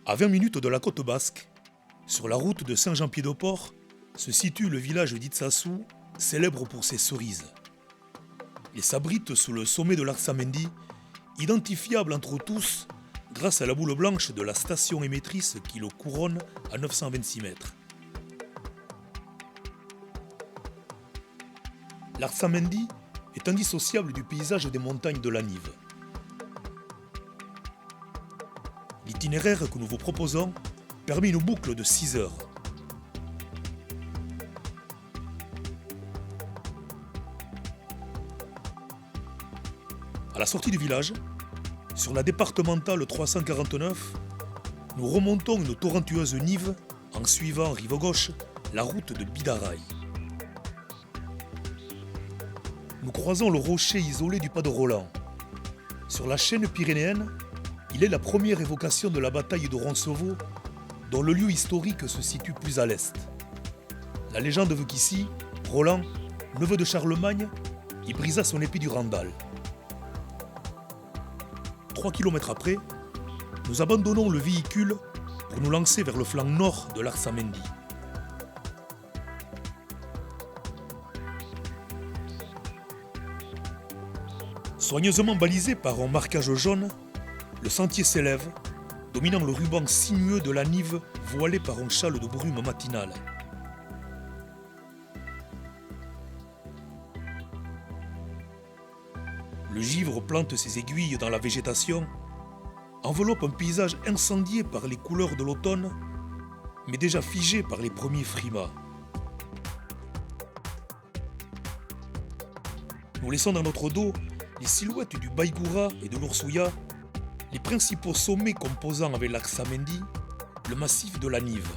À 20 minutes de la côte basque, sur la route de Saint-Jean-Pied-de-Port, se situe le village d'Itsassou, célèbre pour ses cerises. Il s'abrite sous le sommet de l'Arsamendi, identifiable entre tous grâce à la boule blanche de la station émettrice qui le couronne à 926 mètres. L'Arsamendi est indissociable du paysage des montagnes de la Nive. L'itinéraire que nous vous proposons permet une boucle de 6 heures. À la sortie du village, sur la départementale 349, nous remontons une torrentueuse Nive en suivant rive gauche la route de Bidaraï. Nous croisons le rocher isolé du Pas de Roland. Sur la chaîne pyrénéenne, il est la première évocation de la bataille de Roncevaux, dont le lieu historique se situe plus à l'est. La légende veut qu'ici, Roland, neveu de Charlemagne, y brisa son épée du Randal. 3 kilomètres après, nous abandonnons le véhicule pour nous lancer vers le flanc nord de l'Arsamendi. Soigneusement balisé par un marquage jaune, le sentier s'élève, dominant le ruban sinueux de la Nive voilé par un châle de brume matinale. Le givre plante ses aiguilles dans la végétation, enveloppe un paysage incendié par les couleurs de l'automne, mais déjà figé par les premiers frimas. Nous laissons dans notre dos les silhouettes du Baïgoura et de l'Oursouya, les principaux sommets composant avec l'Arsamendi le massif de la Nive.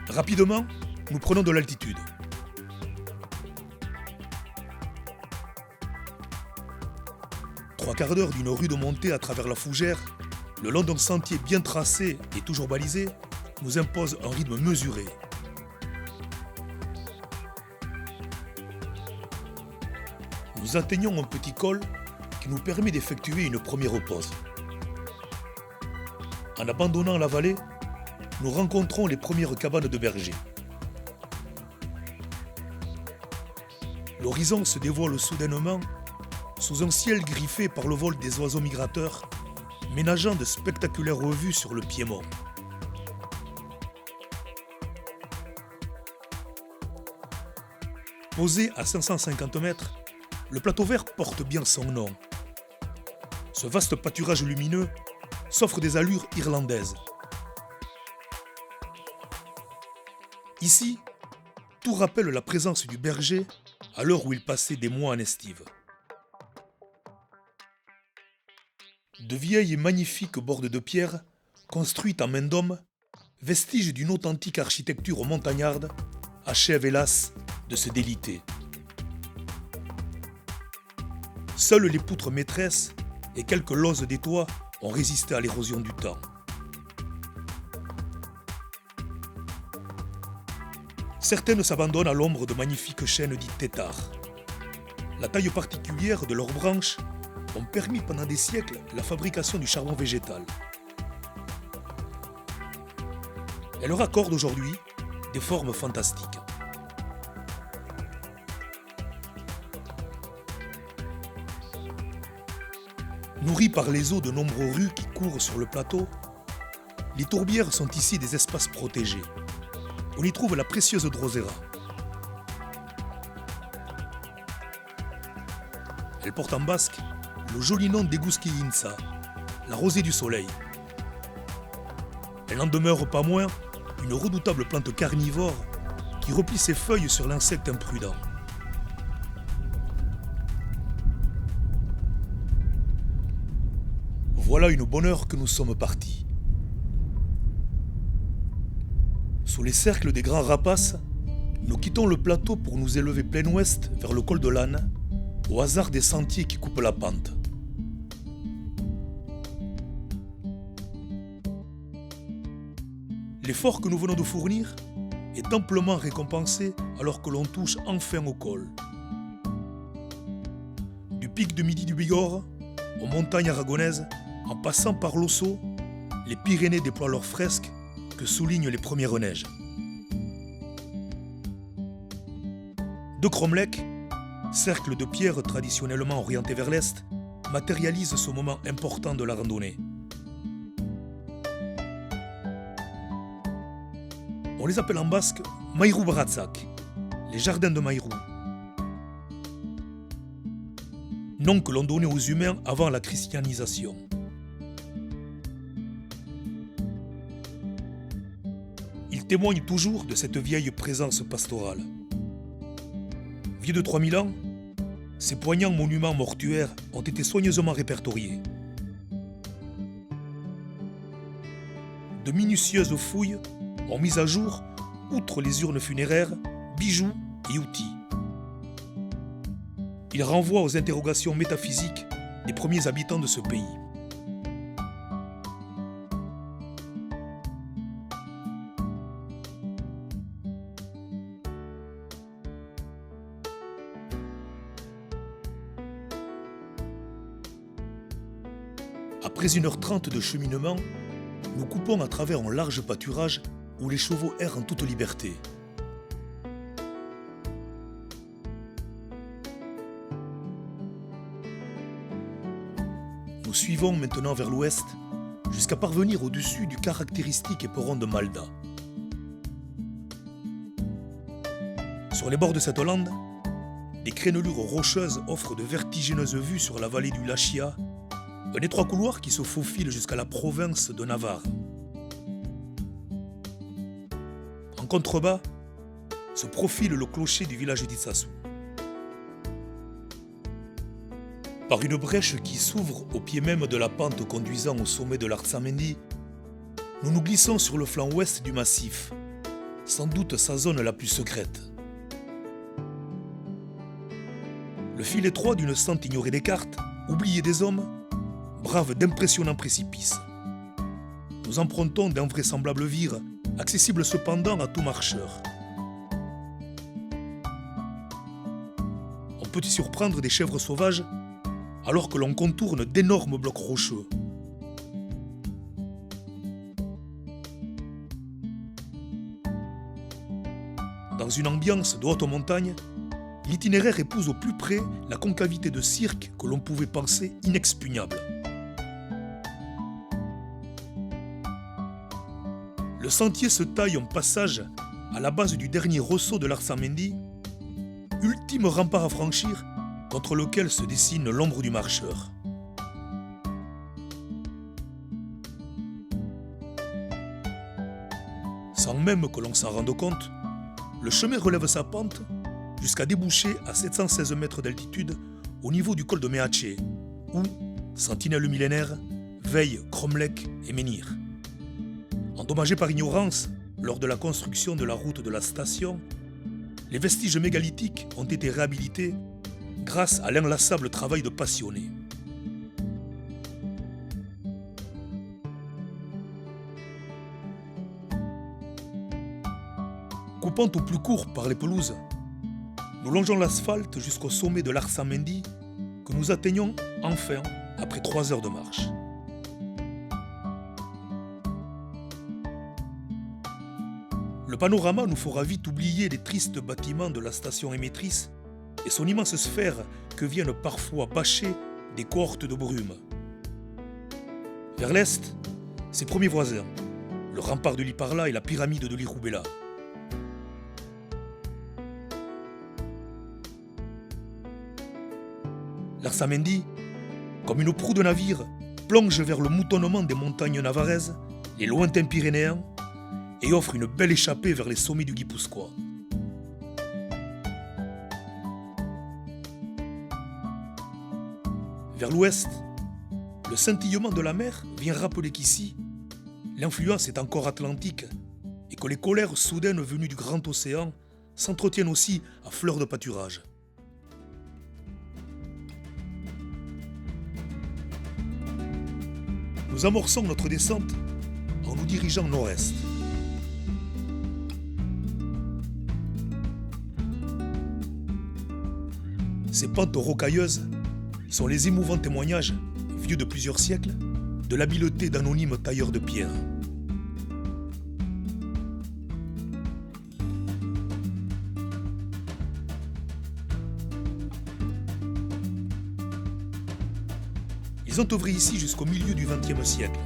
Rapidement, nous prenons de l'altitude. Trois quarts d'heure d'une rude montée à travers la fougère, le long d'un sentier bien tracé et toujours balisé, nous impose un rythme mesuré. Nous atteignons un petit col qui nous permet d'effectuer une première pause. En abandonnant la vallée, nous rencontrons les premières cabanes de bergers. L'horizon se dévoile soudainement sous un ciel griffé par le vol des oiseaux migrateurs, ménageant de spectaculaires vues sur le Piémont. Posé à 550 mètres, le plateau vert porte bien son nom. Ce vaste pâturage lumineux s'offre des allures irlandaises. Ici, tout rappelle la présence du berger à l'heure où il passait des mois en estive. De vieilles et magnifiques bordes de pierre, construites en main d'homme, vestiges d'une authentique architecture montagnarde, achèvent hélas de se déliter. Seules les poutres maîtresses et quelques lozes des toits ont résisté à l'érosion du temps. Certaines s'abandonnent à l'ombre de magnifiques chênes dites têtards. La taille particulière de leurs branches ont permis pendant des siècles la fabrication du charbon végétal. Elles raccordent aujourd'hui des formes fantastiques. Nourries par les eaux de nombreux rues qui courent sur le plateau, les tourbières sont ici des espaces protégés. On y trouve la précieuse drosera. Elle porte en basque le joli nom d'Eguski Insa, la rosée du soleil. Elle n'en demeure pas moins une redoutable plante carnivore qui replie ses feuilles sur l'insecte imprudent. Voilà une bonne heure que nous sommes partis. Sous les cercles des grands rapaces, nous quittons le plateau pour nous élever plein ouest vers le col de l'Âne, au hasard des sentiers qui coupent la pente. L'effort que nous venons de fournir est amplement récompensé alors que l'on touche enfin au col. pic de midi du Bigorre, aux montagnes aragonaises, en passant par l'Ossau, les Pyrénées déploient leurs fresques que soulignent les premières neiges. De Cromlech, cercle de pierre traditionnellement orienté vers l'est, matérialise ce moment important de la randonnée. On les appelle en basque Maïrou Baratzak, les jardins de Maïrou. Nom que l'on donnait aux humains avant la christianisation. Ils témoignent toujours de cette vieille présence pastorale. Vieux de 3000 ans, ces poignants monuments mortuaires ont été soigneusement répertoriés. De minutieuses fouilles ont mis à jour, outre les urnes funéraires, bijoux et outils. Ils renvoient aux interrogations métaphysiques des premiers habitants de ce pays. Après 1h30 de cheminement, nous coupons à travers un large pâturage où les chevaux errent en toute liberté. Nous suivons maintenant vers l'ouest jusqu'à parvenir au-dessus du caractéristique éperon de Malda. Sur les bords de cette lande, des crénelures rocheuses offrent de vertigineuses vues sur la vallée du Lachia, un étroit couloir qui se faufile jusqu'à la province de Navarre. En contrebas, se profile le clocher du village d'Itsassou. Par une brèche qui s'ouvre au pied même de la pente conduisant au sommet de l'Artsamendi, nous nous glissons sur le flanc ouest du massif, sans doute sa zone la plus secrète. Le fil étroit d'une sente ignorée des cartes, oubliée des hommes, brave d'impressionnants précipices. Nous empruntons d'invraisemblables vires, accessibles cependant à tout marcheur. On peut y surprendre des chèvres sauvages alors que l'on contourne d'énormes blocs rocheux. Dans une ambiance de haute montagne, l'itinéraire épouse au plus près la concavité de cirque que l'on pouvait penser inexpugnable. Le sentier se taille en passage à la base du dernier ressaut de l'Artsamendi, ultime rempart à franchir contre lequel se dessine l'ombre du marcheur. Sans même que l'on s'en rende compte, le chemin relève sa pente jusqu'à déboucher à 716 mètres d'altitude au niveau du col de Meaché, où, sentinelles millénaires, veillent Cromlech et Menhir. Endommagés par ignorance lors de la construction de la route de la station, les vestiges mégalithiques ont été réhabilités grâce à l'inlassable travail de passionnés. Coupant au plus court par les pelouses, nous longeons l'asphalte jusqu'au sommet de l'Artsamendi que nous atteignons enfin après 3 heures de marche. Le panorama nous fera vite oublier les tristes bâtiments de la station émettrice et son immense sphère que viennent parfois bâcher des cohortes de brume. Vers l'est, ses premiers voisins, le rempart de Liparla et la pyramide de l'Irubela. L'Artsamendi, comme une proue de navire, plonge vers le moutonnement des montagnes navaraises, les lointains Pyrénéens, et offre une belle échappée vers les sommets du Guipuscoa. Vers l'ouest, le scintillement de la mer vient rappeler qu'ici, l'influence est encore atlantique et que les colères soudaines venues du grand océan s'entretiennent aussi à fleur de pâturage. Nous amorçons notre descente en nous dirigeant nord-est. Ces pentes rocailleuses sont les émouvants témoignages, vieux de plusieurs siècles, de l'habileté d'anonymes tailleurs de pierre. Ils ont œuvré ici jusqu'au milieu du XXe siècle.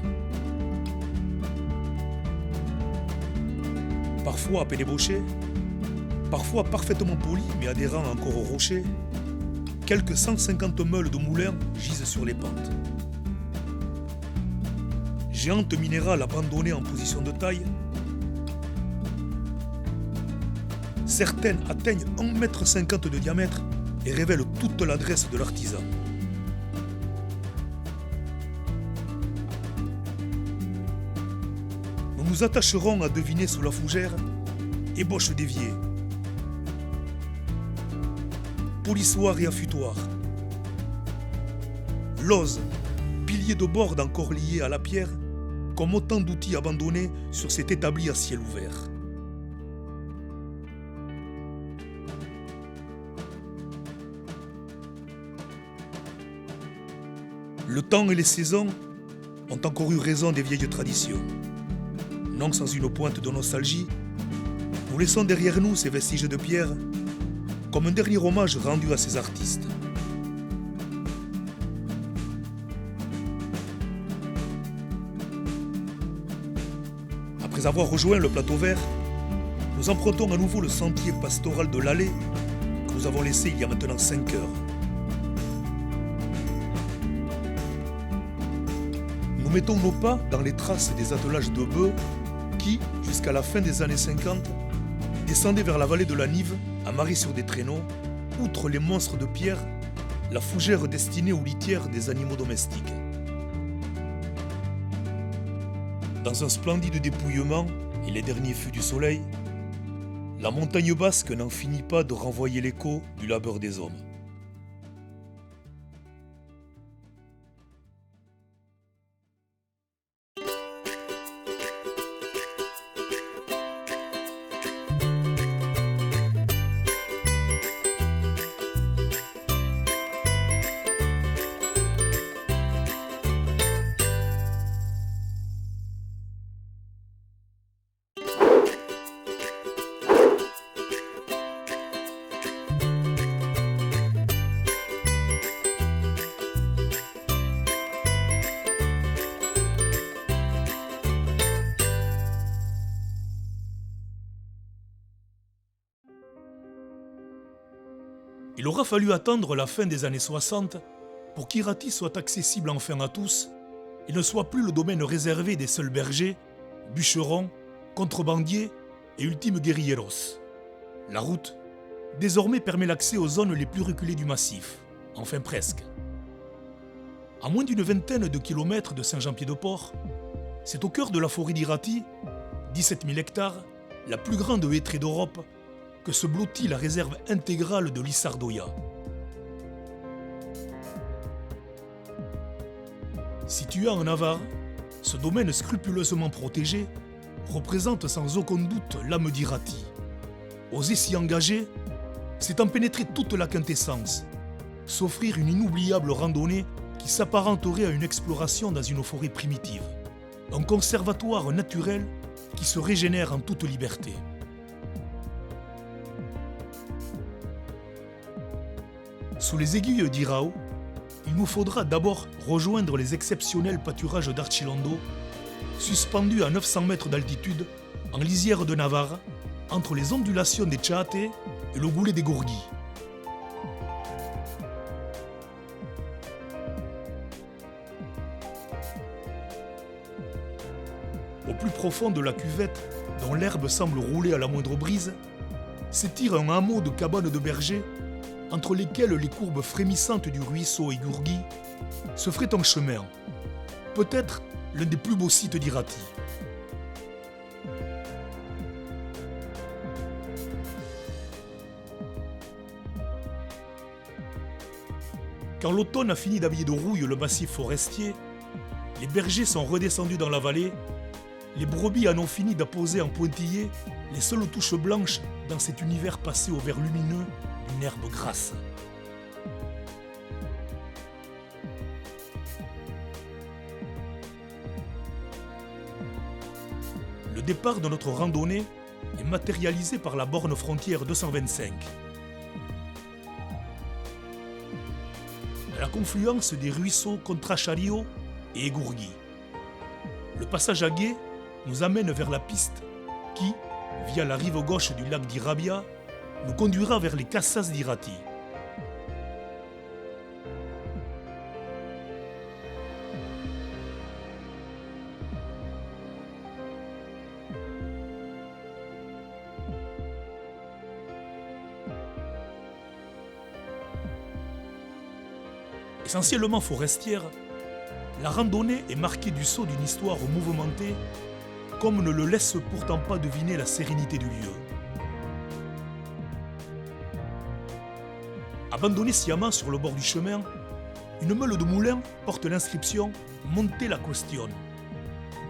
Parfois à peine ébauchés, parfois parfaitement polis mais adhérant encore au rocher, quelques 150 meules de moulins gisent sur les pentes. Géantes minérales abandonnées en position de taille, certaines atteignent 1,50 m de diamètre et révèlent toute l'adresse de l'artisan. Nous nous attacherons à deviner sous la fougère ébauche d'évier, polissoir et affûtoir, lose, piliers de bord encore liés à la pierre, comme autant d'outils abandonnés sur cet établi à ciel ouvert. Le temps et les saisons ont encore eu raison des vieilles traditions. Non sans une pointe de nostalgie, nous laissons derrière nous ces vestiges de pierre comme un dernier hommage rendu à ces artistes. Après avoir rejoint le plateau vert, nous empruntons à nouveau le sentier pastoral de l'Allée que nous avons laissé il y a maintenant 5 heures. Nous mettons nos pas dans les traces des attelages de bœufs qui, jusqu'à la fin des années 50, descendaient vers la vallée de la Nive, amarrés sur des traîneaux, outre les monstres de pierre, la fougère destinée aux litières des animaux domestiques. Dans un splendide dépouillement et les derniers feux du soleil, la montagne basque n'en finit pas de renvoyer l'écho du labeur des hommes. Il aura fallu attendre la fin des années 60 pour qu'Irati soit accessible enfin à tous et ne soit plus le domaine réservé des seuls bergers, bûcherons, contrebandiers et ultimes guérilleros. La route, désormais, permet l'accès aux zones les plus reculées du massif, enfin presque. À moins d'une vingtaine de kilomètres de Saint-Jean-Pied-de-Port, c'est au cœur de la forêt d'Irati, 17 000 hectares, la plus grande hêtraie d'Europe, que se blottit la réserve intégrale de l'Issardoya. Situé en Navarre, ce domaine scrupuleusement protégé représente sans aucun doute l'âme d'Irati. Oser s'y engager, c'est en pénétrer toute la quintessence, s'offrir une inoubliable randonnée qui s'apparenterait à une exploration dans une forêt primitive, un conservatoire naturel qui se régénère en toute liberté. Sous les aiguilles d'Irao, il nous faudra d'abord rejoindre les exceptionnels pâturages d'Archilondo, suspendus à 900 mètres d'altitude, en lisière de Navarre, entre les ondulations des Tchaate et le goulet des Gourgis. Au plus profond de la cuvette, dont l'herbe semble rouler à la moindre brise, s'étire un hameau de cabanes de bergers entre lesquelles les courbes frémissantes du ruisseau et Gourgis se feraient un chemin, peut-être l'un des plus beaux sites d'Irati. Quand l'automne a fini d'habiller de rouille le massif forestier, les bergers sont redescendus dans la vallée, les brebis en ont fini d'apposer en pointillés les seules touches blanches dans cet univers passé au vert lumineux d'une herbe grasse. départ de notre randonnée est matérialisé par la borne frontière 225. À la confluence des ruisseaux Contrachario et Egourgui. Le passage à gué nous amène vers la piste qui, via la rive gauche du lac d'Irabia, nous conduira vers les Casas d'Irati. Essentiellement forestière, la randonnée est marquée du sceau d'une histoire mouvementée, comme ne le laisse pourtant pas deviner la sérénité du lieu. Abandonnée sciemment sur le bord du chemin, une meule de moulin porte l'inscription « Monte la Question »,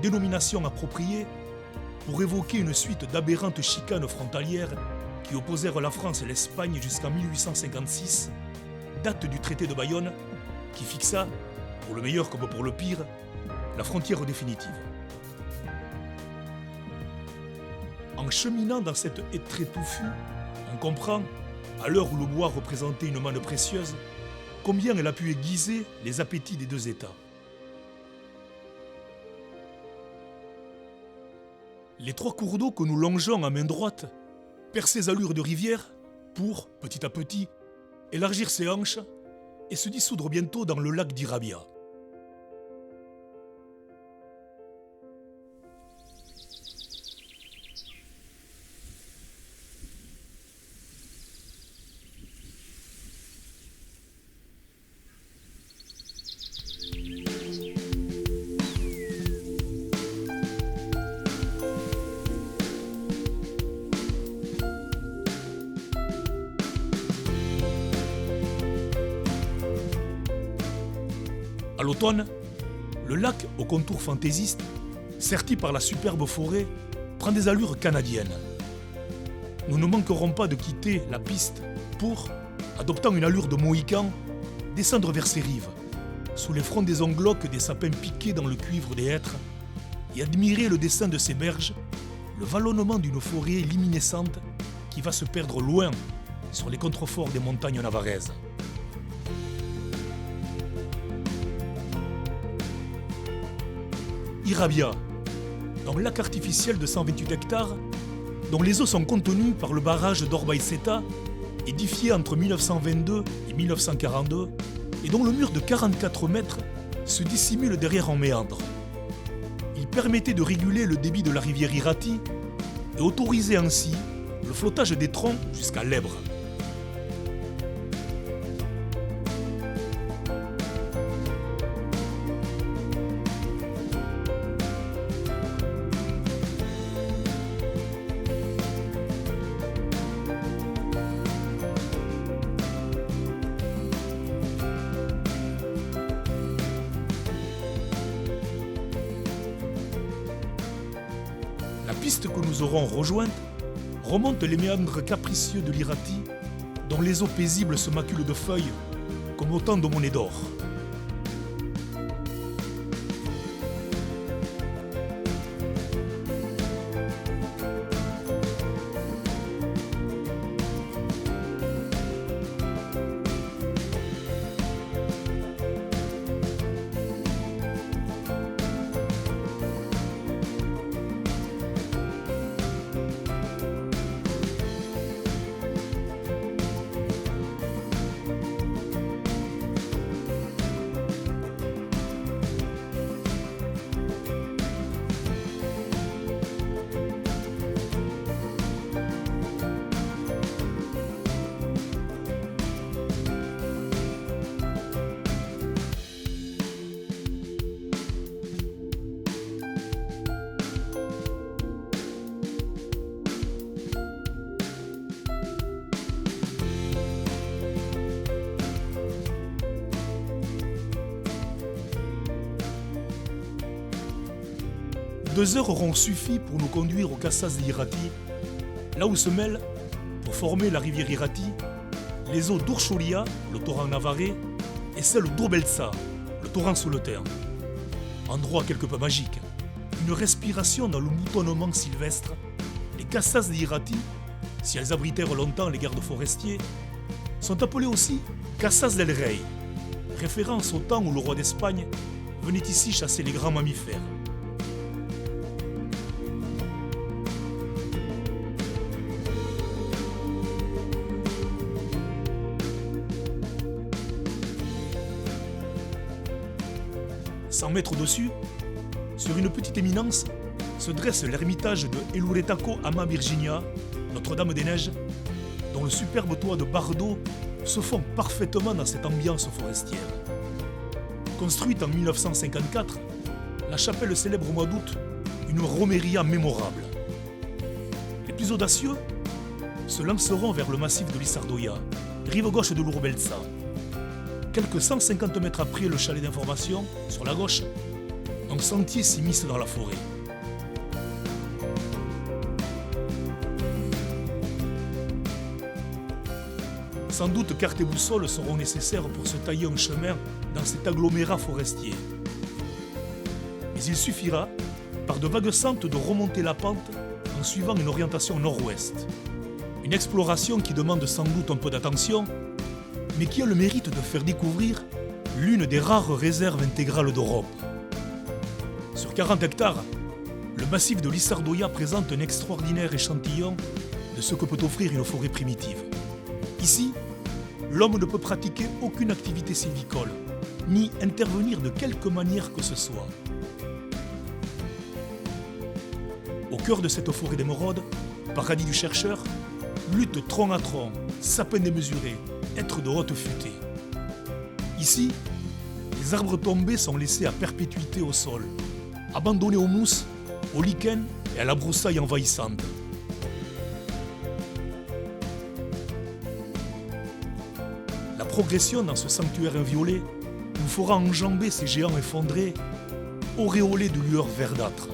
dénomination appropriée pour évoquer une suite d'aberrantes chicanes frontalières qui opposèrent la France et l'Espagne jusqu'en 1856, date du traité de Bayonne, qui fixa, pour le meilleur comme pour le pire, la frontière définitive. En cheminant dans cette étrée touffue, on comprend, à l'heure où le bois représentait une manne précieuse, combien elle a pu aiguiser les appétits des deux États. Les trois cours d'eau que nous longeons à main droite perdent ses allures de rivière pour, petit à petit, élargir ses hanches et se dissoudre bientôt dans le lac d'Irabia. À l'automne, le lac au contour fantaisiste, serti par la superbe forêt, prend des allures canadiennes. Nous ne manquerons pas de quitter la piste pour, adoptant une allure de mohican, descendre vers ses rives, sous les frondaisons glauques des sapins piqués dans le cuivre des hêtres, et admirer le dessin de ces berges, le vallonnement d'une forêt luminescente qui va se perdre loin sur les contreforts des montagnes navarraises. Irabia, un lac artificiel de 128 hectares, dont les eaux sont contenues par le barrage d'Orbaiceta, édifié entre 1922 et 1942, et dont le mur de 44 mètres se dissimule derrière un méandre. Il permettait de réguler le débit de la rivière Irati et autorisait ainsi le flottage des troncs jusqu'à l'Èbre. La piste que nous aurons rejointe remonte les méandres capricieux de l'Irati, dont les eaux paisibles se maculent de feuilles comme autant de monnaies d'or. Deux heures auront suffi pour nous conduire aux Casas d'Irati, là où se mêlent, pour former la rivière Irati, les eaux d'Urcholia, le torrent navarrais, et celles d'Urbeltsa, le torrent sous le terre. Endroit quelque peu magique, une respiration dans le moutonnement sylvestre, les Casas de Irati, si elles abritèrent longtemps les gardes forestiers, sont appelées aussi Casas del Rey, référence au temps où le roi d'Espagne venait ici chasser les grands mammifères. Cent mètres au-dessus, sur une petite éminence, se dresse l'ermitage de Eluretaco Ama Virginia, Notre-Dame des Neiges, dont le superbe toit de bardeaux se fond parfaitement dans cette ambiance forestière. Construite en 1954, la chapelle célèbre au mois d'août une romeria mémorable. Les plus audacieux se lanceront vers le massif de Lissardoya, rive gauche de l'Urbelsa. Quelques 150 mètres après le chalet d'information, sur la gauche, un sentier s'immisce dans la forêt. Sans doute cartes et boussoles seront nécessaires pour se tailler un chemin dans cet agglomérat forestier. Mais il suffira, par de vagues sentes, de remonter la pente en suivant une orientation nord-ouest. Une exploration qui demande sans doute un peu d'attention, mais qui a le mérite de faire découvrir l'une des rares réserves intégrales d'Europe. Sur 40 hectares, le massif de Lissardoya présente un extraordinaire échantillon de ce que peut offrir une forêt primitive. Ici, l'homme ne peut pratiquer aucune activité sylvicole, ni intervenir de quelque manière que ce soit. Au cœur de cette forêt d'émeraude, paradis du chercheur, luttent tronc à tronc, sapins démesurés, êtres de haute futée. Ici, les arbres tombés sont laissés à perpétuité au sol, abandonnés aux mousses, aux lichens et à la broussaille envahissante. La progression dans ce sanctuaire inviolé nous fera enjamber ces géants effondrés, auréolés de lueurs verdâtres.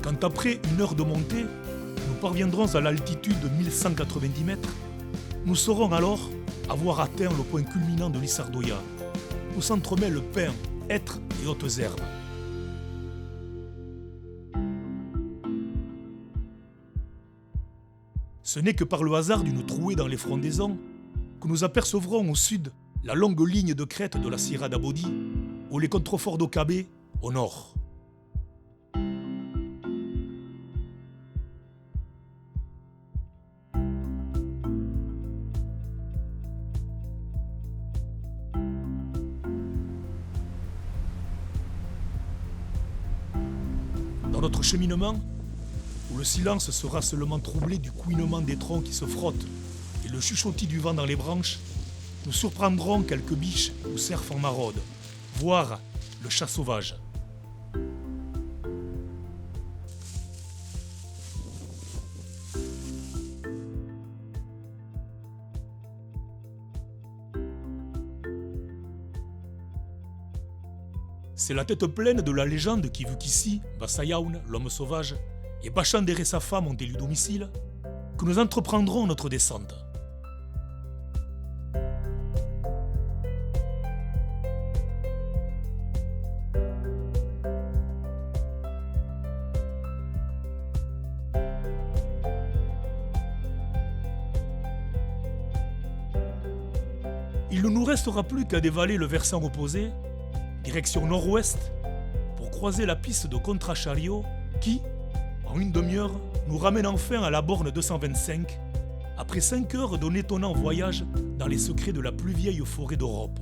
Quand après une heure de montée, nous parviendrons à l'altitude de 1190 mètres, nous saurons alors avoir atteint le point culminant de Lissardoya, où s'entremêlent pins, hêtres et hautes herbes. Ce n'est que par le hasard d'une trouée dans les frondaisons que nous apercevrons au sud la longue ligne de crête de la Sierra d'Abodi ou les contreforts d'Okabe au nord. Dans notre cheminement, où le silence sera seulement troublé du couinement des troncs qui se frottent et le chuchotis du vent dans les branches, nous surprendrons quelques biches ou cerfs en maraude, voire le chat sauvage. C'est la tête pleine de la légende qui veut qu'ici, Bassayaoun, l'homme sauvage, et Bachandéré sa femme ont élu domicile, que nous entreprendrons notre descente. Il ne nous restera plus qu'à dévaler le versant opposé, direction nord-ouest, pour croiser la piste de Contrachario qui, en une demi-heure, nous ramène enfin à la borne 225, après 5 heures d'un étonnant voyage dans les secrets de la plus vieille forêt d'Europe.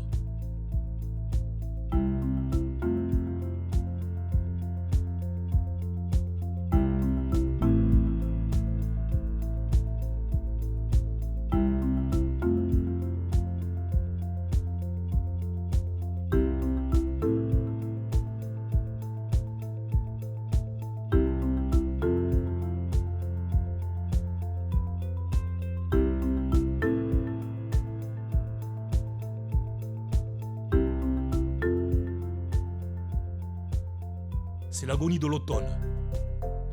C'est l'agonie de l'automne.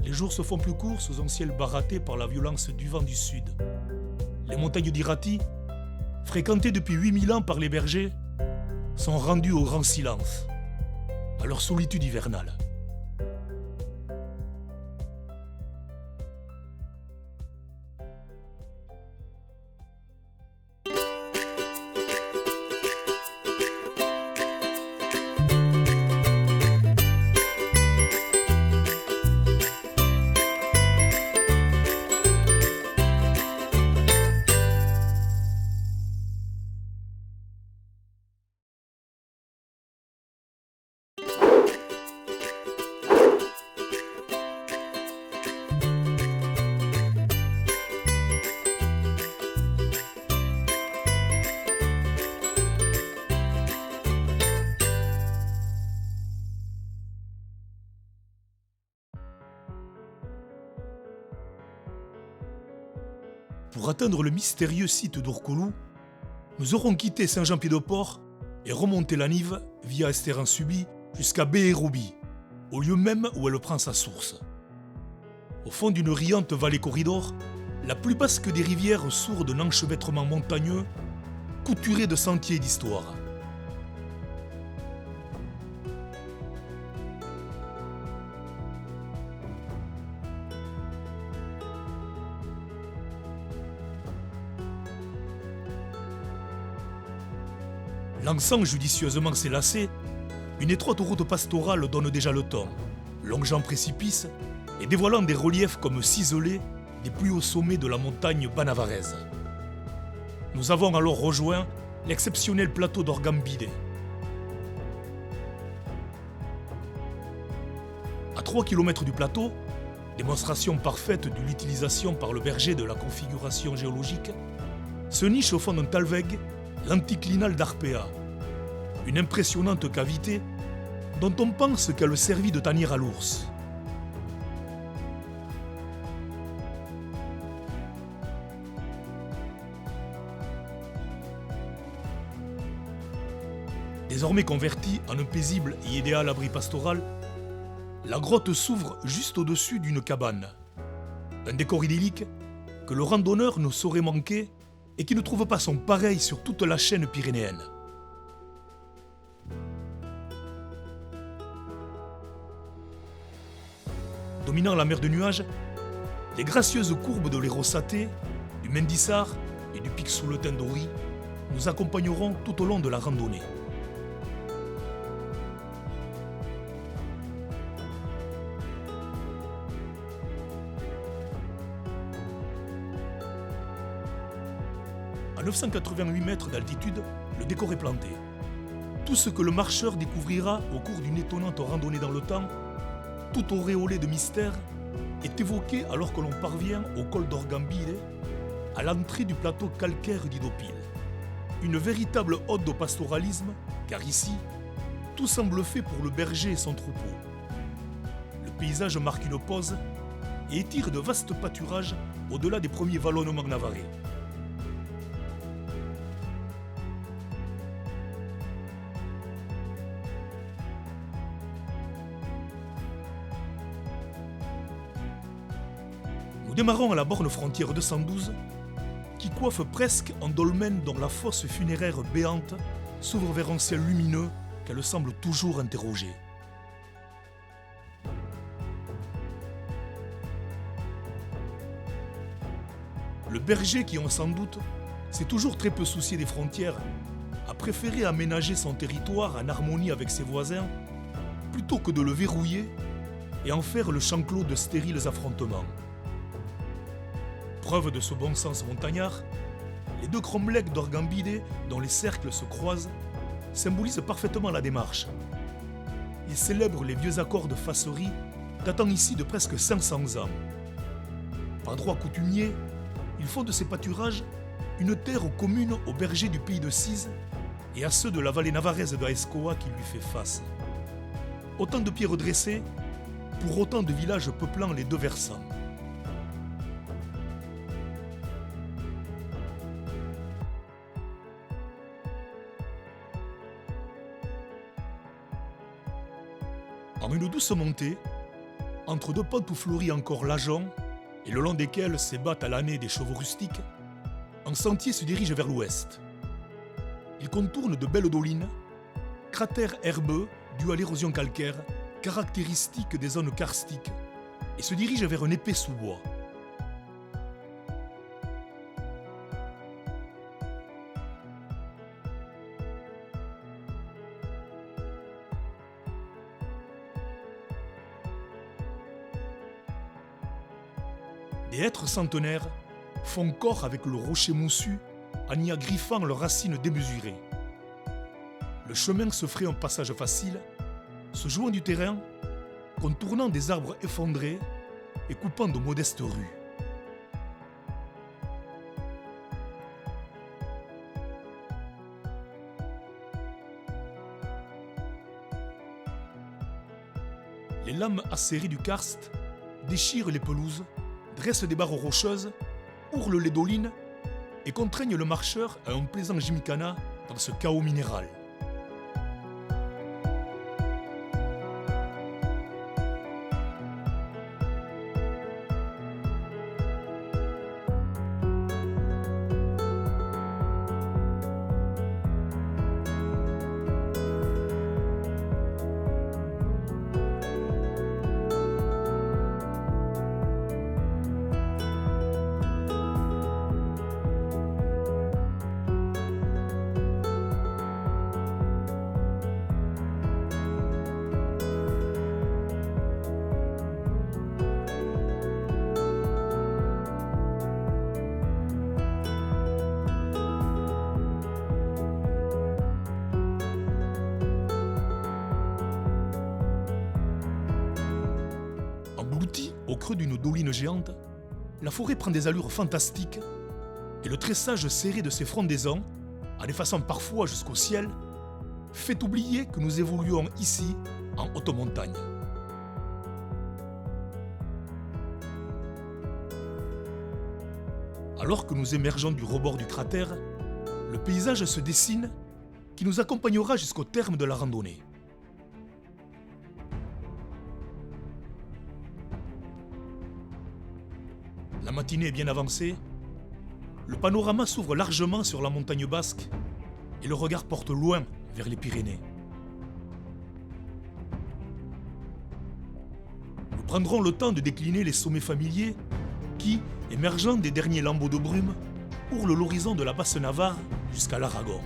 Les jours se font plus courts sous un ciel baratté par la violence du vent du sud. Les montagnes d'Irati, fréquentées depuis 8000 ans par les bergers, sont rendus au grand silence, à leur solitude hivernale. Pour atteindre le mystérieux site d'Orcolou, nous aurons quitté Saint-Jean-Pied-de-Port et remonté la Nive via Estéran-Subie jusqu'à Béhéroubi, au lieu même où elle prend sa source. Au fond d'une riante vallée corridor, la plus basse que des rivières sourdes d'enchevêtrements montagneux, couturées de sentiers d'histoire. Lançant judicieusement ses lacets, une étroite route pastorale donne déjà le ton, longeant précipices et dévoilant des reliefs comme ciselés des plus hauts sommets de la montagne banavarese. Nous avons alors rejoint l'exceptionnel plateau d'Orgambide. À 3 km du plateau, démonstration parfaite de l'utilisation par le berger de la configuration géologique, se niche au fond d'un talweg l'anticlinal d'Arpea, une impressionnante cavité dont on pense qu'elle servit de tanière à l'ours. Désormais convertie en un paisible et idéal abri pastoral, la grotte s'ouvre juste au-dessus d'une cabane. Un décor idyllique que le randonneur ne saurait manquer et qui ne trouve pas son pareil sur toute la chaîne pyrénéenne. Dominant la mer de nuages, les gracieuses courbes de l'Hérault-Saté, du Mendissart et du pic sous le Tindori nous accompagneront tout au long de la randonnée. À 988 mètres d'altitude, le décor est planté. Tout ce que le marcheur découvrira au cours d'une étonnante randonnée dans le temps, tout auréolé de mystère, est évoqué alors que l'on parvient au col d'Orgambide, à l'entrée du plateau calcaire d'Idopile. Une véritable ode au pastoralisme, car ici, tout semble fait pour le berger et son troupeau. Le paysage marque une pause et étire de vastes pâturages au-delà des premiers vallonnements navarrais. Nous démarrons à la borne frontière 212, qui coiffe presque un dolmen dont la fosse funéraire béante s'ouvre vers un ciel lumineux qu'elle semble toujours interroger. Le berger qui, on s'en doute, s'est toujours très peu soucié des frontières, a préféré aménager son territoire en harmonie avec ses voisins, plutôt que de le verrouiller et en faire le champ clos de stériles affrontements. Preuve de ce bon sens montagnard, les deux cromlechs d'Orgambide, dont les cercles se croisent, symbolisent parfaitement la démarche. Ils célèbrent les vieux accords de Fasserie datant ici de presque 500 ans. Par droit coutumier, ils font de ces pâturages une terre commune aux bergers du pays de Cise et à ceux de la vallée navarraise d'Aescoa qui lui fait face. Autant de pierres dressées pour autant de villages peuplant les deux versants. En une douce montée, entre deux pentes où fleurit encore l'ajonc et le long desquels s'ébattent à l'année des chevaux rustiques, un sentier se dirige vers l'ouest. Il contourne de belles dolines cratère herbeux dû à l'érosion calcaire, caractéristique des zones karstiques, et se dirige vers un épais sous-bois. Des hêtres centenaires font corps avec le rocher moussu en y agriffant leurs racines démesurées. Le chemin se ferait un passage facile, se jouant du terrain, contournant des arbres effondrés et coupant de modestes rues. Les lames acérées du karst déchirent les pelouses, dressent des barres rocheuses, ourlent les dolines et contraignent le marcheur à un plaisant gymkhana dans ce chaos minéral. Engloutie au creux d'une doline géante, la forêt prend des allures fantastiques et le tressage serré de ses frondaisons, en effaçant parfois jusqu'au ciel, fait oublier que nous évoluons ici en haute montagne. Alors que nous émergeons du rebord du cratère, le paysage se dessine qui nous accompagnera jusqu'au terme de la randonnée. La matinée est bien avancée, le panorama s'ouvre largement sur la montagne basque et le regard porte loin vers les Pyrénées. Nous prendrons le temps de décliner les sommets familiers qui, émergeant des derniers lambeaux de brume, ourlent l'horizon de la basse Navarre jusqu'à l'Aragon.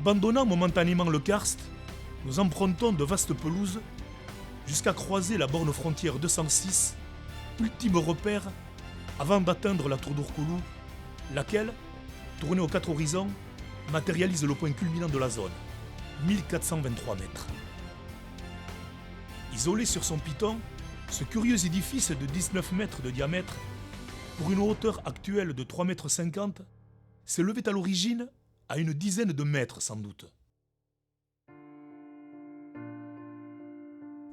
Abandonnant momentanément le karst, nous empruntons de vastes pelouses jusqu'à croiser la borne frontière 206, ultime repère avant d'atteindre la tour d'Urkulu, laquelle, tournée aux quatre horizons, matérialise le point culminant de la zone, 1423 mètres. Isolé sur son piton, ce curieux édifice de 19 mètres de diamètre, pour une hauteur actuelle de 3,50 m, s'élevait à l'origine à une dizaine de mètres sans doute.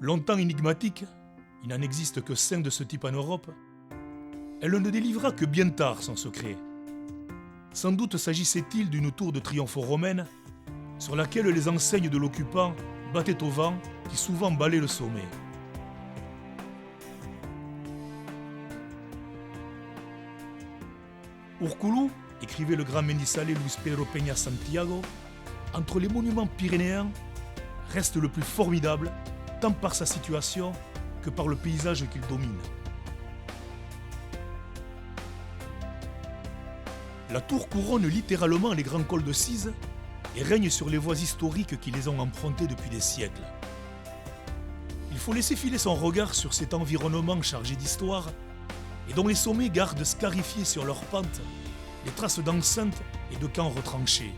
Longtemps énigmatique, il n'en existe que 5 de ce type en Europe, elle ne délivra que bien tard son secret. Sans doute s'agissait-il d'une tour de triomphe romaine sur laquelle les enseignes de l'occupant battaient au vent qui souvent balait le sommet. Urkulu, écrivait le grand ménisalé Luis Pedro Peña Santiago, entre les monuments pyrénéens, reste le plus formidable, tant par sa situation que par le paysage qu'il domine. La tour couronne littéralement les grands cols de Cise et règne sur les voies historiques qui les ont empruntées depuis des siècles. Il faut laisser filer son regard sur cet environnement chargé d'histoire et dont les sommets gardent scarifiés sur leurs pentes les traces d'enceintes et de camps retranchés.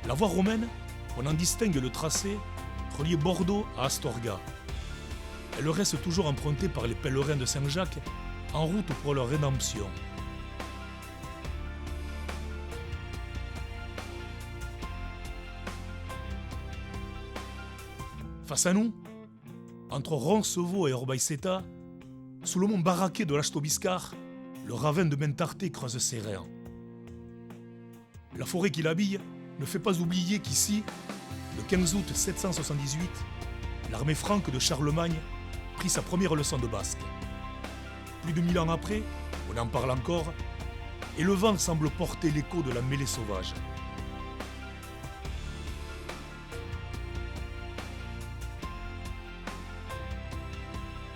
La voie romaine, on en distingue le tracé, reliait Bordeaux à Astorga. Elle reste toujours empruntée par les pèlerins de Saint-Jacques en route pour leur rédemption. Face à nous, entre Roncevaux et Orbaiceta, sous le mont baraqué de l'Achtobiscar, le ravin de Mentarté creuse ses reins. La forêt qui l'habille ne fait pas oublier qu'ici, le 15 août 778, l'armée franque de Charlemagne prit sa première leçon de basque. Plus de 1000 ans après, on en parle encore, et le vent semble porter l'écho de la mêlée sauvage.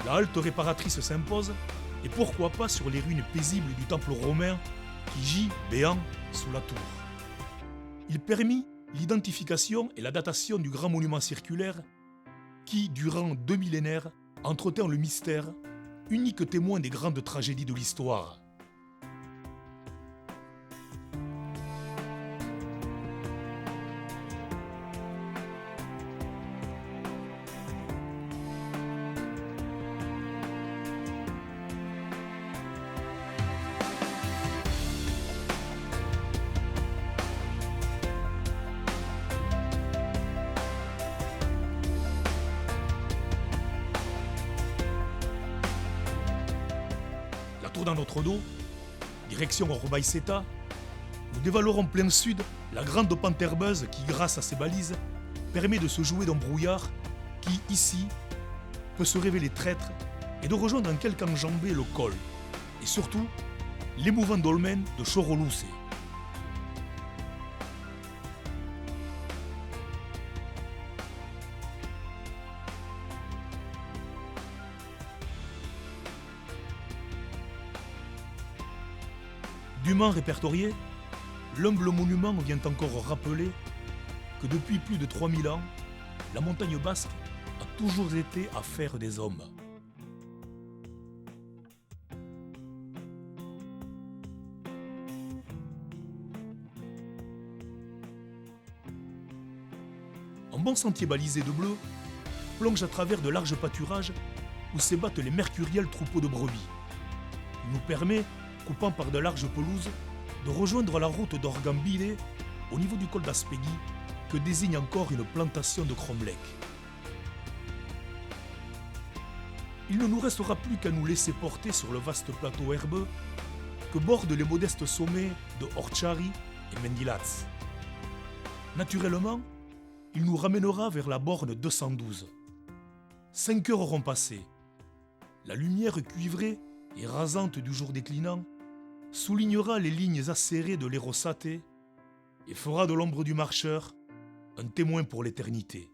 La halte réparatrice s'impose, et pourquoi pas sur les ruines paisibles du temple romain qui gît, béant, sous la tour. Il permit l'identification et la datation du grand monument circulaire qui, durant 2 millénaires, entretint le mystère, unique témoin des grandes tragédies de l'histoire. Dans notre dos, direction Orbaiceta, nous dévalerons plein sud la grande pente herbeuse qui, grâce à ses balises, permet de se jouer d'un brouillard qui, ici, peut se révéler traître et de rejoindre en quelque enjambée le col, et surtout l'émouvant dolmen de Choroluce. Dûment répertorié, l'humble monument vient encore rappeler que depuis plus de 3000 ans, la montagne basque a toujours été affaire des hommes. Un bon sentier balisé de bleu plonge à travers de larges pâturages où s'ébattent les mercuriels troupeaux de brebis. Il nous permet, coupant par de larges pelouses, de rejoindre la route d'Orgambile au niveau du col d'Aspegui, que désigne encore une plantation de cromlech. Il ne nous restera plus qu'à nous laisser porter sur le vaste plateau herbeux que bordent les modestes sommets de Orchari et Mendilatz. Naturellement, il nous ramènera vers la borne 212. 5 heures auront passé. La lumière cuivrée et rasante du jour déclinant soulignera les lignes acérées de l'Érosate et fera de l'ombre du marcheur un témoin pour l'éternité.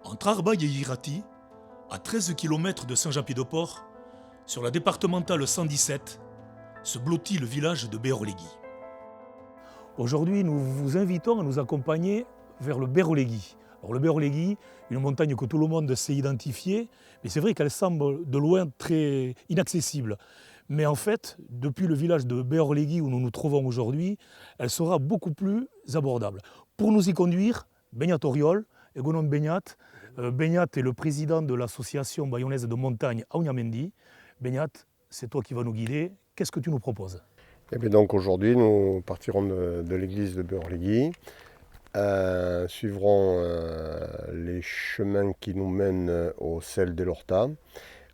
Entre Arbaï et Irati, à 13 km de Saint-Jean-Pied-de-Port, sur la départementale 117, se blottit le village de Béorlegui. Aujourd'hui, nous vous invitons à nous accompagner vers le Béorlegui. Alors le Béorlegui, une montagne que tout le monde sait identifier, mais c'est vrai qu'elle semble de loin très inaccessible. Mais en fait, depuis le village de Béorlegui où nous nous trouvons aujourd'hui, elle sera beaucoup plus abordable. Pour nous y conduire, Beñat Oriol, Egonon Beñat. Beñat est le président de l'association bayonnaise de montagne Aounamendi. Beñat, c'est toi qui vas nous guider. Qu'est-ce que tu nous proposes? Et bien donc aujourd'hui, nous partirons de l'église de Béorlegui, suivrons les chemins qui nous mènent au sel de l'Horta.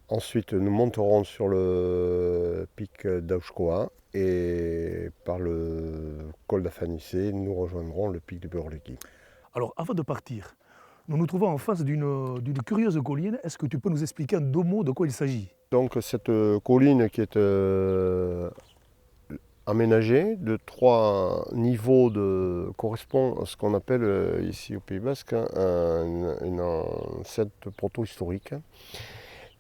Ensuite, nous monterons sur le pic d'Aushkoa et par le col d'Afanissé, nous rejoindrons le pic de Béorlegui. Alors, avant de partir, nous nous trouvons en face d'une curieuse colline. Est-ce que tu peux nous expliquer en 2 mots de quoi il s'agit? Donc cette colline qui est aménagée de 3 niveaux correspond à ce qu'on appelle ici au Pays Basque un site proto-historique.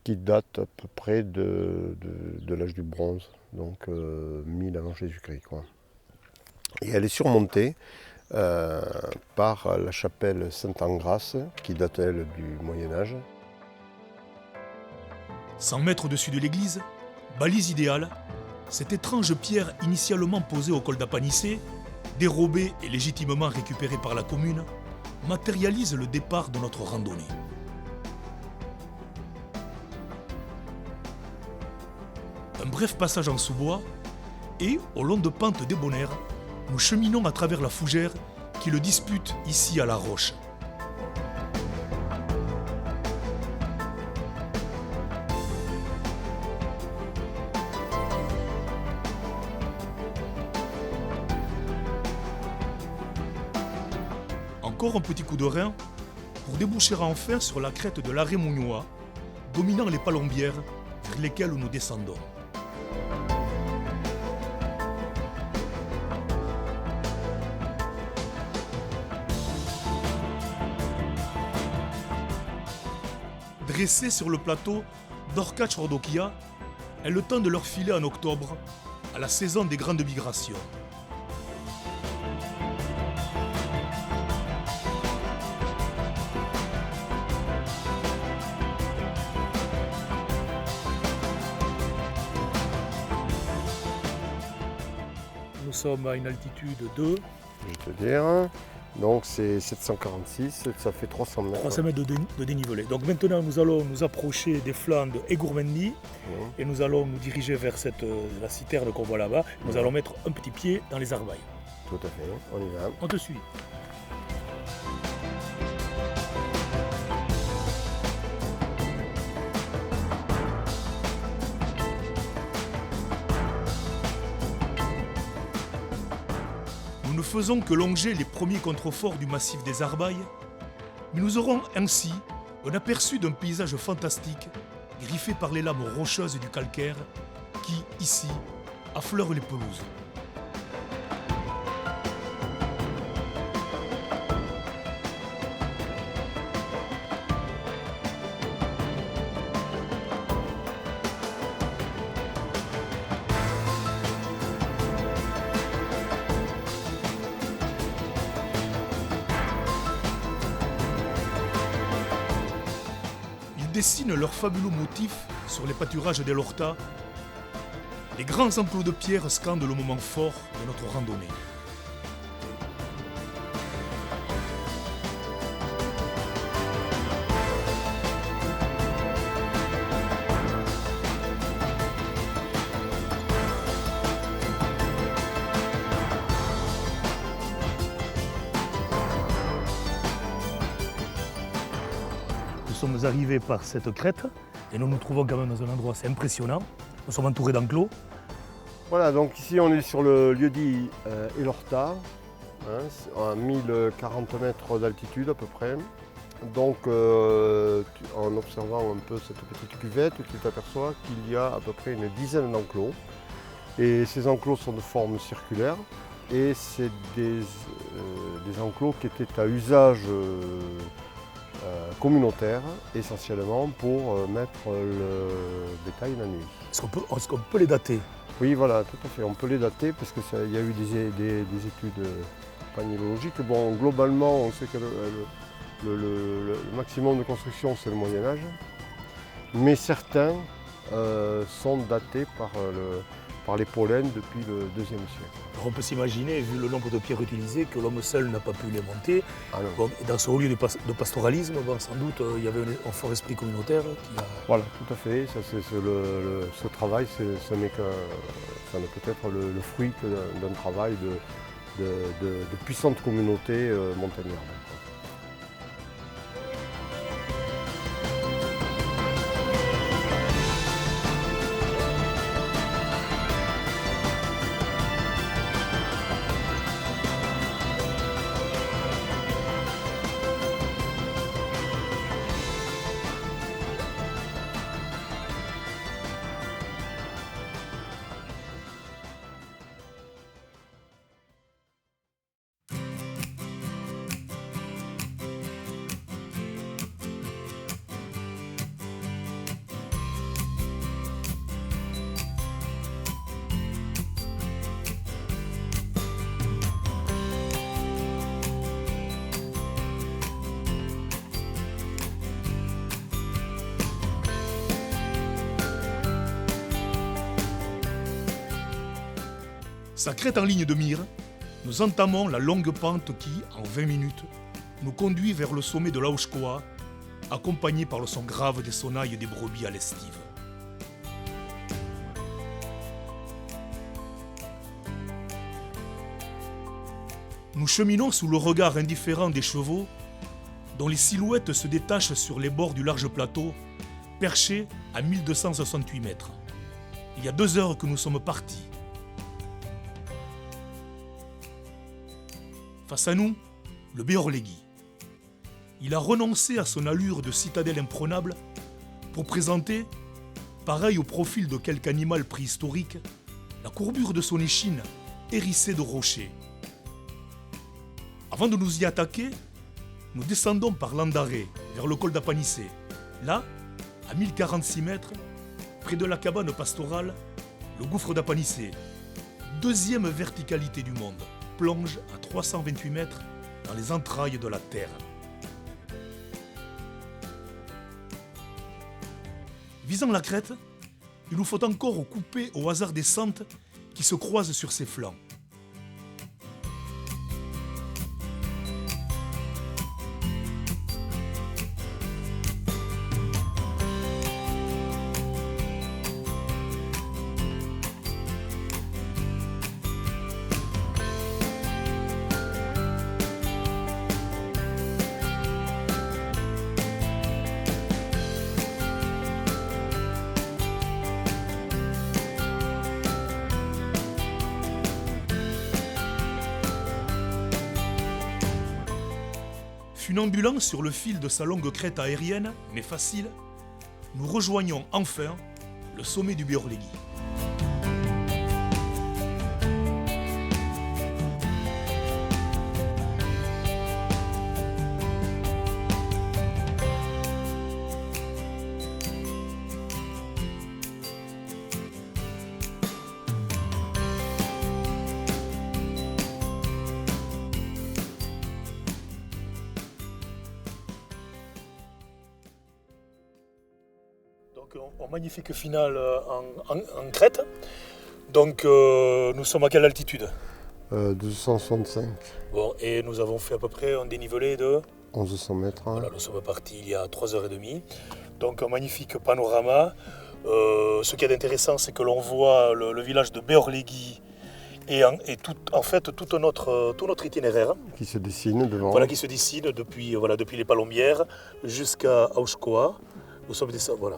qui date à peu près de l'âge du bronze, donc 1000 avant Jésus-Christ, quoi. Et elle est surmontée par la chapelle Sainte-Engrâce, qui date, elle, du Moyen-Âge. 100 mètres au-dessus de l'église, balise idéale, cette étrange pierre initialement posée au col d'Apanissé, dérobée et légitimement récupérée par la commune, matérialise le départ de notre randonnée. Un bref passage en sous-bois et, au long de pentes débonnaires, nous cheminons à travers la fougère qui le dispute ici à la roche. Encore un petit coup de rein pour déboucher enfin sur la crête de l'arrêt Mougnois, dominant les palombières vers lesquelles nous descendons. Dressée sur le plateau d'Orcach-Rodokia, est le temps de leur filer en octobre, à la saison des grandes migrations. Nous sommes à une altitude de Je vais te dire. Donc c'est 746, ça fait 300 mètres. 300 mètres de dénivelé. Donc maintenant nous allons nous approcher des flancs de Egourmendi et nous allons nous diriger vers la citerne qu'on voit là-bas. Nous allons mettre un petit pied dans les arbailles. Tout à fait, on y va. On te suit. Nous ne faisons que longer les premiers contreforts du massif des Arbailles, mais nous aurons ainsi un aperçu d'un paysage fantastique, griffé par les lames rocheuses du calcaire, qui, ici, affleurent les pelouses. Ils dessinent leurs fabuleux motifs sur les pâturages des Lortas. Les grands enclos de pierre scandent le moment fort de notre randonnée. Nous sommes arrivés par cette crête et nous nous trouvons quand même dans un endroit assez impressionnant. Nous sommes entourés d'enclos. Voilà, donc ici on est sur le lieu-dit Elorta, à 1040 mètres d'altitude à peu près. Donc en observant un peu cette petite cuvette, tu t'aperçois qu'il y a à peu près une dizaine d'enclos. Et ces enclos sont de forme circulaire et c'est des enclos qui étaient à usage communautaire, essentiellement pour mettre le bétail la nuit. Est-ce qu'on peut les dater? Oui, voilà, tout à fait. On peut les dater parce qu'il y a eu des études panéologiques. Bon, globalement, on sait que le maximum de construction, c'est le Moyen-Âge. Mais certains sont datés par les pollens depuis le IIe siècle. Alors on peut s'imaginer, vu le nombre de pierres utilisées, que l'homme seul n'a pas pu les monter. Ah non. Bon, et dans ce haut lieu de pastoralisme, bon, sans doute, il y avait un fort esprit communautaire qui a... Voilà, tout à fait. Ça, ce travail, ça ne peut être le fruit que d'un travail de puissantes communautés montagnardes. Sa crête en ligne de mire, nous entamons la longue pente qui, en 20 minutes, nous conduit vers le sommet de l'Aushkoa, accompagné par le son grave des sonnailles des brebis à l'estive. Nous cheminons sous le regard indifférent des chevaux, dont les silhouettes se détachent sur les bords du large plateau, perché à 1268 mètres. Il y a 2 heures que nous sommes partis. Face à nous, le Beorlegui. Il a renoncé à son allure de citadelle imprenable pour présenter, pareil au profil de quelque animal préhistorique, la courbure de son échine hérissée de rochers. Avant de nous y attaquer, nous descendons par l'Andaré vers le col d'Apanissé. Là, à 1046 mètres, près de la cabane pastorale, le gouffre d'Apanissé, 2e verticalité du monde, plonge à 328 mètres dans les entrailles de la terre. Visant la crête, il nous faut encore couper au hasard des sentes qui se croisent sur ses flancs. Funambulant sur le fil de sa longue crête aérienne, mais facile, nous rejoignons enfin le sommet du Beorlegui. Donc, un magnifique final en crête. Donc, nous sommes à quelle altitude? 1265, Bon, et nous avons fait à peu près un dénivelé de... 1100 mètres. Voilà, nous sommes partis il y a 3h30. Donc, un magnifique panorama. Ce qui est intéressant, c'est que l'on voit le village de Beorlegui et tout notre itinéraire. Qui se dessine devant. Voilà, qui se dessine depuis les Palombières jusqu'à Aushkoa. Nous sommes descendus, voilà,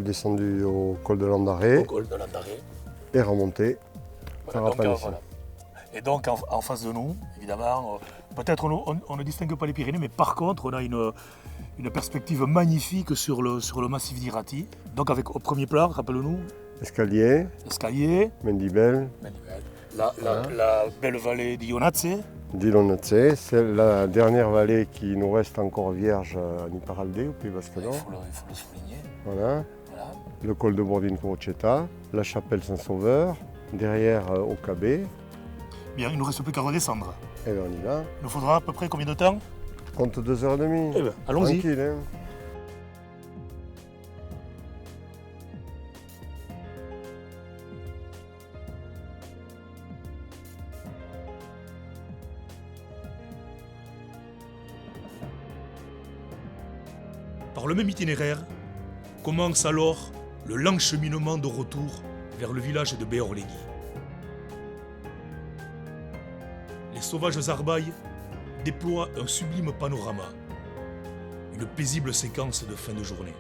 Descendu au col de l'Andaré au col de l'Andaré. et remonté Voilà, par donc, Apanissé. voilà. Et donc en face de nous, évidemment, peut-être on ne distingue pas les Pyrénées, mais par contre on a une perspective magnifique sur le massif d'Irati. Donc avec au premier plan, rappelle-nous, Escalier, l'escalier, Mendibel, la belle vallée d'Ionatse, Dilonatse, c'est la dernière vallée qui nous reste encore vierge à Niparalde, au Pays Basque il Nord. faut le souligner. Voilà. Voilà. Le col de Bordine Crocetta, la chapelle Saint-Sauveur, derrière Okabé, Bien, il ne nous reste plus qu'à redescendre. et bien on y va. Il nous faudra à peu près combien de temps? Compte 2h30. Eh bien, allons-y. Tranquille, hein. Par le même itinéraire, commence alors le lent cheminement de retour vers le village de Beorlegui. Les sauvages arbailles déploient un sublime panorama, une paisible séquence de fin de journée.